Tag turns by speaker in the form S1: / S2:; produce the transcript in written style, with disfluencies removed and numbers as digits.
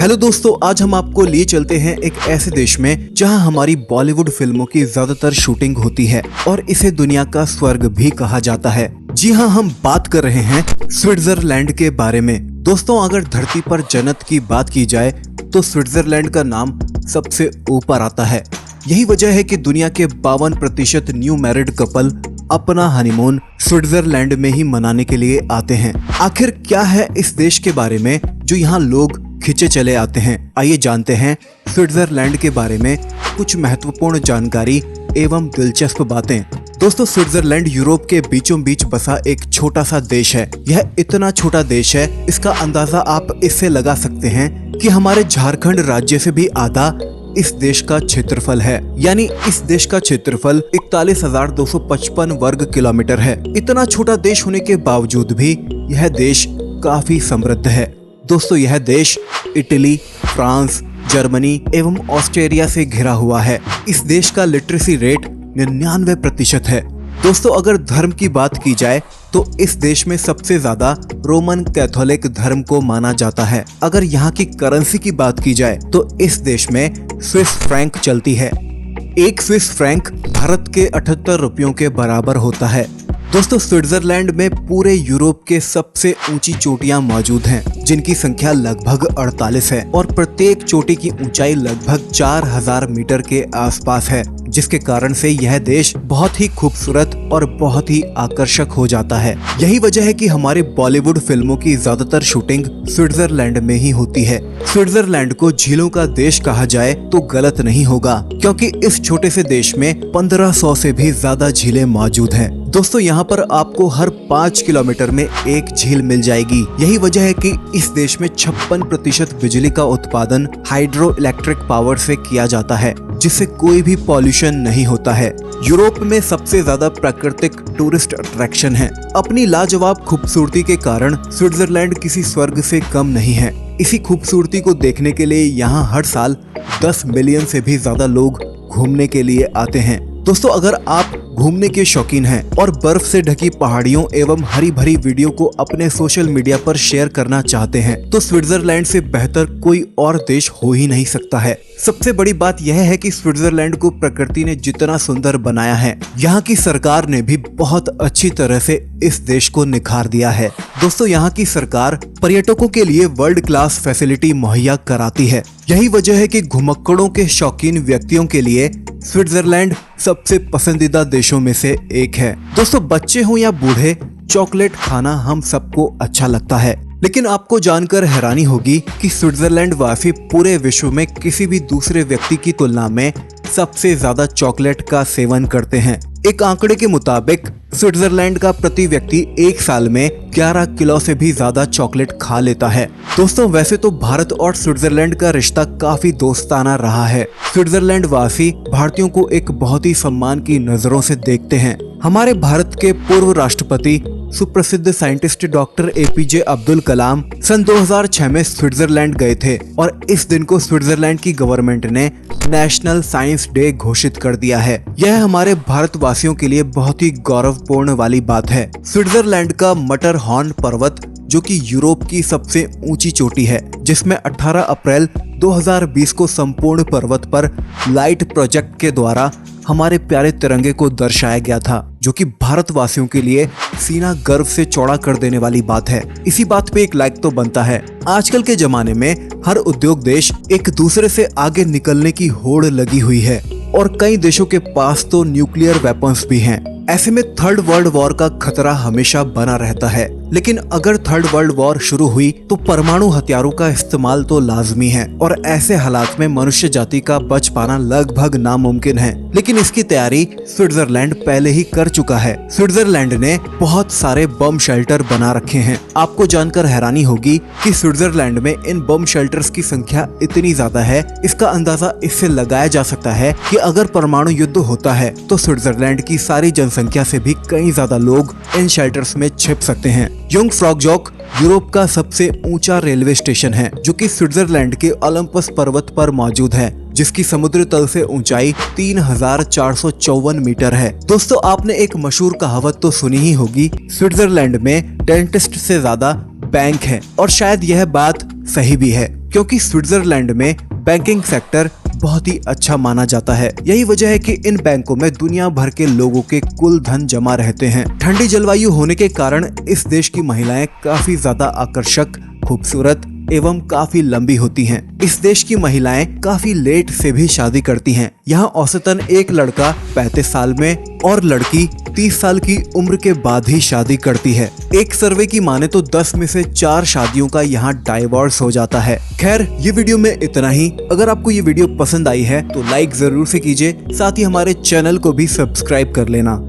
S1: Hello दोस्तों, आज हम आपको लिए चलते हैं एक ऐसे देश में जहां हमारी बॉलीवुड फिल्मों की ज्यादातर शूटिंग होती है और इसे दुनिया का स्वर्ग भी कहा जाता है। जी हां, हम बात कर रहे हैं स्विट्जरलैंड के बारे में। दोस्तों, अगर धरती पर जन्नत की बात की जाए तो स्विट्जरलैंड का नाम सबसे ऊपर आता है। यही वजह है कि दुनिया के 52% न्यू मैरिड कपल अपना हनीमून स्विट्जरलैंड में ही मनाने के लिए आते हैं। आखिर क्या है इस देश के बारे में जो यहाँ लोग खिंचे चले आते हैं? आइए जानते हैं स्विट्जरलैंड के बारे में कुछ महत्वपूर्ण जानकारी एवं दिलचस्प बातें। दोस्तों, स्विट्जरलैंड यूरोप के बीचों बीच बसा एक छोटा सा देश है। यह इतना छोटा देश है, इसका अंदाजा आप इससे लगा सकते हैं कि हमारे झारखंड राज्य से भी आधा इस देश का क्षेत्रफल है। यानी इस देश का क्षेत्रफल 41,255 वर्ग किलोमीटर है। इतना छोटा देश होने के बावजूद भी यह देश काफी समृद्ध है। दोस्तों, यह देश इटली, फ्रांस, जर्मनी एवं ऑस्ट्रेलिया से घिरा हुआ है। इस देश का लिटरेसी रेट 99% है। दोस्तों, अगर धर्म की बात की जाए तो इस देश में सबसे ज्यादा रोमन कैथोलिक धर्म को माना जाता है। अगर यहाँ की करेंसी की बात की जाए तो इस देश में स्विस फ्रैंक चलती है। एक स्विस फ्रैंक भारत के 78 रुपयों के बराबर होता है। दोस्तों, स्विट्जरलैंड में पूरे यूरोप के सबसे ऊंची चोटियां मौजूद हैं, जिनकी संख्या लगभग 48 है और प्रत्येक चोटी की ऊंचाई लगभग 4000 मीटर के आसपास है, जिसके कारण से यह देश बहुत ही खूबसूरत और बहुत ही आकर्षक हो जाता है। यही वजह है कि हमारे बॉलीवुड फिल्मों की ज्यादातर शूटिंग स्विट्जरलैंड में ही होती है। स्विट्जरलैंड को झीलों का देश कहा जाए तो गलत नहीं होगा, क्योंकि इस छोटे से देश में 1500 से भी ज्यादा झीलें मौजूद हैं। दोस्तों, यहाँ पर आपको हर 5 किलोमीटर में एक झील मिल जाएगी। यही वजह है कि इस देश में 56% बिजली का उत्पादन हाइड्रो इलेक्ट्रिक पावर से किया जाता है, जिससे कोई भी पॉल्यूशन नहीं होता है। यूरोप में सबसे ज्यादा प्राकृतिक टूरिस्ट अट्रैक्शन है। अपनी लाजवाब खूबसूरती के कारण स्विट्जरलैंड किसी स्वर्ग से कम नहीं है। इसी खूबसूरती को देखने के लिए यहाँ हर साल 10 मिलियन से भी ज्यादा लोग घूमने के लिए आते हैं। दोस्तों, अगर आप घूमने के शौकीन हैं और बर्फ से ढकी पहाड़ियों एवं हरी भरी वीडियो को अपने सोशल मीडिया पर शेयर करना चाहते हैं तो स्विट्जरलैंड से बेहतर कोई और देश हो ही नहीं सकता है। सबसे बड़ी बात यह है कि स्विट्जरलैंड को प्रकृति ने जितना सुंदर बनाया है, यहाँ की सरकार ने भी बहुत अच्छी तरह से इस देश को निखार दिया है। दोस्तों, यहाँ की सरकार पर्यटकों के लिए वर्ल्ड क्लास फैसिलिटी मुहैया कराती है। यही वजह है कि घुमक्कड़ों के शौकीन व्यक्तियों के लिए स्विट्जरलैंड सबसे पसंदीदा देशों में से एक है। दोस्तों, बच्चे हो या बूढ़े, चॉकलेट खाना हम सबको अच्छा लगता है, लेकिन आपको जानकर हैरानी होगी कि स्विट्जरलैंड वासी पूरे विश्व में किसी भी दूसरे व्यक्ति की तुलना में सबसे ज्यादा चॉकलेट का सेवन करते हैं। एक आंकड़े के मुताबिक स्विट्जरलैंड का प्रति व्यक्ति एक साल में 11 किलो से भी ज्यादा चॉकलेट खा लेता है। दोस्तों, वैसे तो भारत और स्विट्जरलैंड का रिश्ता काफी दोस्ताना रहा है। स्विट्जरलैंड वासी भारतीयों को एक बहुत ही सम्मान की नजरों से देखते हैं। हमारे भारत के पूर्व राष्ट्रपति सुप्रसिद्ध scientist doctor APJ Abdul Kalam सन 2006 में स्विट्जरलैंड गए थे और इस दिन को स्विट्जरलैंड की गवर्नमेंट ने नेशनल साइंस डे घोषित कर दिया है। यह हमारे भारतवासियों के लिए बहुत ही गौरवपूर्ण वाली बात है। स्विट्जरलैंड का मटरहॉर्न पर्वत, जो कि यूरोप की सबसे ऊंची चोटी है, जिसमें 18 अप्रैल 2020 को संपूर्ण पर्वत पर लाइट प्रोजेक्ट के द्वारा हमारे प्यारे तिरंगे को दर्शाया गया था, जो कि भारतवासियों के लिए सीना गर्व से चौड़ा कर देने वाली बात है। इसी बात पे एक लाइक तो बनता है। आजकल के जमाने में हर उद्योग देश एक दूसरे से आगे निकलने की होड़ लगी हुई है और कई देशों के पास तो न्यूक्लियर वेपन्स भी हैं। ऐसे में थर्ड वर्ल्ड वॉर का खतरा हमेशा बना रहता है, लेकिन अगर थर्ड वर्ल्ड वॉर शुरू हुई तो परमाणु हथियारों का इस्तेमाल तो लाजमी है और ऐसे हालात में मनुष्य जाति का बच पाना लगभग नामुमकिन है। लेकिन इसकी तैयारी स्विट्जरलैंड पहले ही कर चुका है। स्विट्जरलैंड ने बहुत सारे बम शेल्टर बना रखे हैं। आपको जानकर हैरानी होगी कि स्विट्जरलैंड में इन बम शेल्टर्स की संख्या इतनी ज्यादा है। इसका अंदाजा इससे लगाया जा सकता है कि अगर परमाणु युद्ध होता है तो स्विट्जरलैंड की सारी जनसंख्या से भी कई ज्यादा लोग इन शेल्टर्स में छिप सकते हैं। युंगफ्रॉगजॉक यूरोप का सबसे ऊंचा रेलवे स्टेशन है, जो कि स्विट्जरलैंड के ओलंपस पर्वत पर मौजूद है, जिसकी समुद्र तल से ऊंचाई 3454 मीटर है। दोस्तों, आपने एक मशहूर कहावत तो सुनी ही होगी, स्विट्जरलैंड में डेंटिस्ट से ज्यादा बैंक है, और शायद यह बात सही भी है, क्योंकि स्विट्जरलैंड में बैंकिंग सेक्टर बहुत ही अच्छा माना जाता है। यही वजह है कि इन बैंकों में दुनिया भर के लोगों के कुल धन जमा रहते हैं। ठंडी जलवायु होने के कारण इस देश की महिलाएं काफी ज्यादा आकर्षक, खूबसूरत एवं काफी लंबी होती हैं। इस देश की महिलाएं काफी लेट से भी शादी करती हैं। यहाँ औसतन एक लड़का 35 साल में और लड़की 30 साल की उम्र के बाद ही शादी करती है। एक सर्वे की माने तो 10 में से 4 शादियों का यहाँ डाइवोर्स हो जाता है। खैर, ये वीडियो में इतना ही। अगर आपको ये वीडियो पसंद आई है तो लाइक जरूर से कीजिए, साथ ही हमारे चैनल को भी सब्सक्राइब कर लेना।